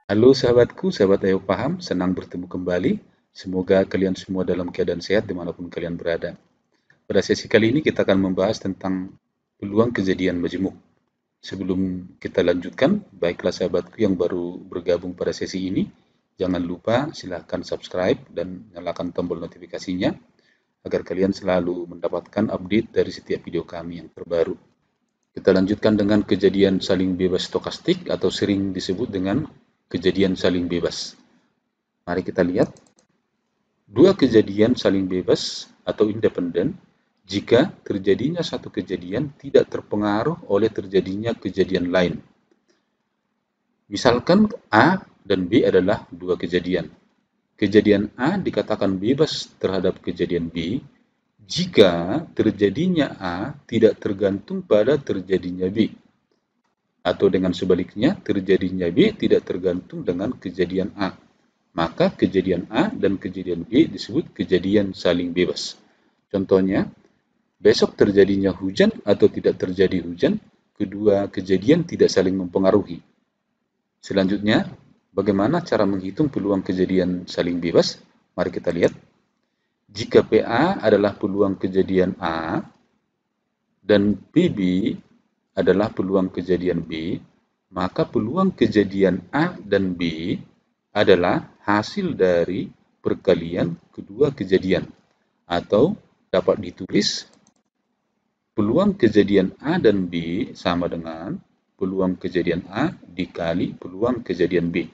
Halo sahabatku, sahabat Ayo Paham, senang bertemu kembali. Semoga kalian semua dalam keadaan sehat dimanapun kalian berada. Pada sesi kali ini kita akan membahas tentang peluang kejadian majemuk. Sebelum kita lanjutkan, baiklah sahabatku yang baru bergabung pada sesi ini, jangan lupa silahkan subscribe dan nyalakan tombol notifikasinya agar kalian selalu mendapatkan update dari setiap video kami yang terbaru. Kita lanjutkan dengan kejadian saling bebas stokastik atau sering disebut dengan kejadian saling bebas. Mari kita lihat dua kejadian saling bebas atau independen jika terjadinya satu kejadian tidak terpengaruh oleh terjadinya kejadian lain. Misalkan A dan B adalah dua kejadian. Kejadian A dikatakan bebas terhadap kejadian B jika terjadinya A tidak tergantung pada terjadinya B. Atau dengan sebaliknya, terjadinya B tidak tergantung dengan kejadian A. Maka kejadian A dan kejadian B disebut kejadian saling bebas. Contohnya, besok terjadinya hujan atau tidak terjadi hujan, kedua kejadian tidak saling mempengaruhi. Selanjutnya, bagaimana cara menghitung peluang kejadian saling bebas? Mari kita lihat. Jika PA adalah peluang kejadian A dan PB adalah peluang kejadian B, maka peluang kejadian A dan B adalah hasil dari perkalian kedua kejadian, atau dapat ditulis peluang kejadian A dan B sama dengan peluang kejadian A dikali peluang kejadian B.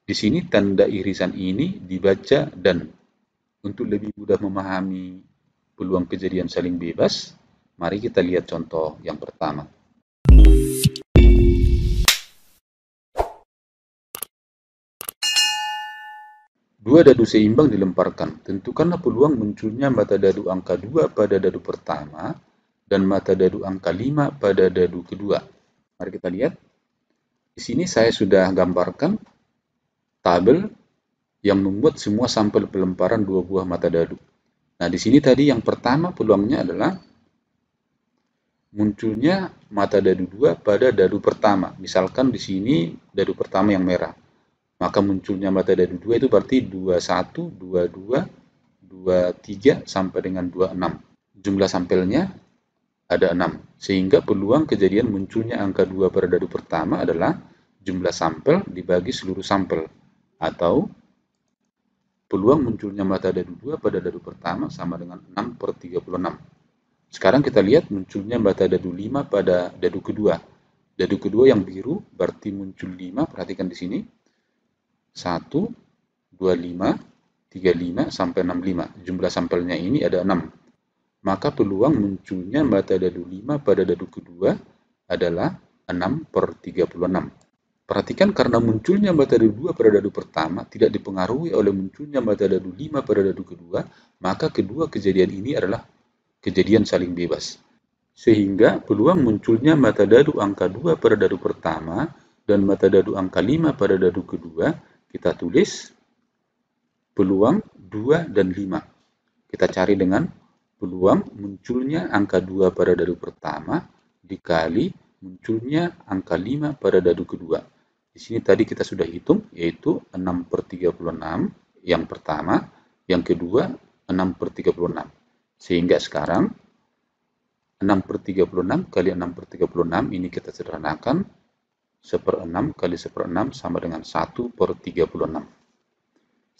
Di sini tanda irisan ini dibaca dan. Untuk lebih mudah memahami peluang kejadian saling bebas, mari kita lihat contoh yang pertama. Dua dadu seimbang dilemparkan. Tentukanlah peluang munculnya mata dadu angka 2 pada dadu pertama dan mata dadu angka 5 pada dadu kedua. Mari kita lihat. Di sini saya sudah gambarkan tabel yang memuat semua sampel pelemparan dua buah mata dadu. Nah, di sini tadi yang pertama peluangnya adalah munculnya mata dadu 2 pada dadu pertama. Misalkan di sini dadu pertama yang merah. Maka munculnya mata dadu 2 itu berarti 21, 22, 23 sampai dengan 26. Jumlah sampelnya ada 6. Sehingga peluang kejadian munculnya angka 2 pada dadu pertama adalah jumlah sampel dibagi seluruh sampel. Atau peluang munculnya mata dadu 2 pada dadu pertama sama dengan 6/36. Sekarang kita lihat munculnya mata dadu 5 pada dadu kedua. Dadu kedua yang biru berarti muncul 5, perhatikan di sini. 1, 25, 35, sampai 65. Jumlah sampelnya ini ada 6. Maka peluang munculnya mata dadu 5 pada dadu kedua adalah 6/36. Perhatikan karena munculnya mata dadu 2 pada dadu pertama tidak dipengaruhi oleh munculnya mata dadu 5 pada dadu kedua, maka kedua kejadian ini adalah kejadian saling bebas. Sehingga peluang munculnya mata dadu angka 2 pada dadu pertama dan mata dadu angka 5 pada dadu kedua, kita tulis peluang 2 dan 5. Kita cari dengan peluang munculnya angka 2 pada dadu pertama dikali munculnya angka 5 pada dadu kedua. Di sini tadi kita sudah hitung, yaitu 6/36 yang pertama, yang kedua 6/36. Sehingga sekarang 6/36 kali 6/36 ini kita sederhanakan, 1/6 kali 1/6 sama dengan 1/36.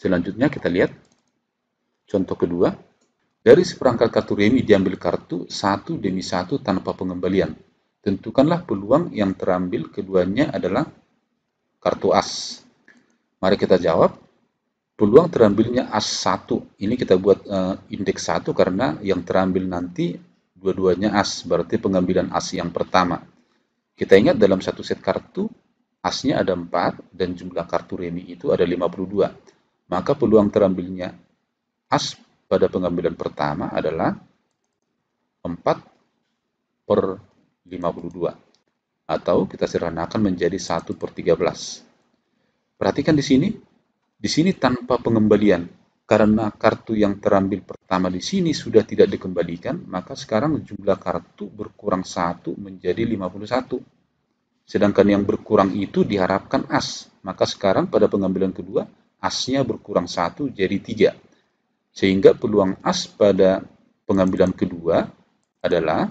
Selanjutnya kita lihat contoh kedua. Dari seperangkat kartu remi diambil kartu 1 demi 1 tanpa pengembalian. Tentukanlah peluang yang terambil keduanya adalah kartu as. Mari kita jawab. Peluang terambilnya as 1. Ini kita buat indeks 1 karena yang terambil nanti dua-duanya as. Berarti pengambilan as yang pertama. Kita ingat dalam satu set kartu, asnya ada 4 dan jumlah kartu remi itu ada 52. Maka peluang terambilnya as pada pengambilan pertama adalah 4/52. Atau kita sederhanakan menjadi 1/13. Perhatikan di sini tanpa pengembalian. Karena kartu yang terambil pertama di sini sudah tidak dikembalikan, maka sekarang jumlah kartu berkurang 1 menjadi 51. Sedangkan yang berkurang itu diharapkan as. maka sekarang pada pengambilan kedua, asnya berkurang 1 jadi 3. Sehingga peluang as pada pengambilan kedua adalah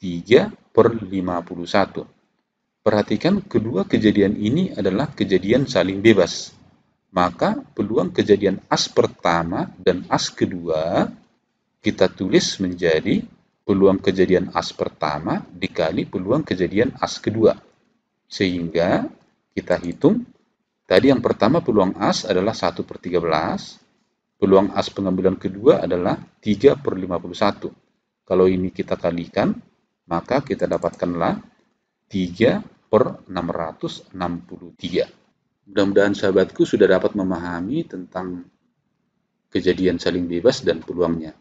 3 per 51. Perhatikan kedua kejadian ini adalah kejadian saling bebas. Maka peluang kejadian as pertama dan as kedua kita tulis menjadi peluang kejadian as pertama dikali peluang kejadian as kedua. Sehingga kita hitung, tadi yang pertama peluang as adalah 1 per 13, peluang as pengambilan kedua adalah 3 per 51. Kalau ini kita kalikan, maka kita dapatkanlah 3 per 663. Mudah-mudahan sahabatku sudah dapat memahami tentang kejadian saling bebas dan peluangnya.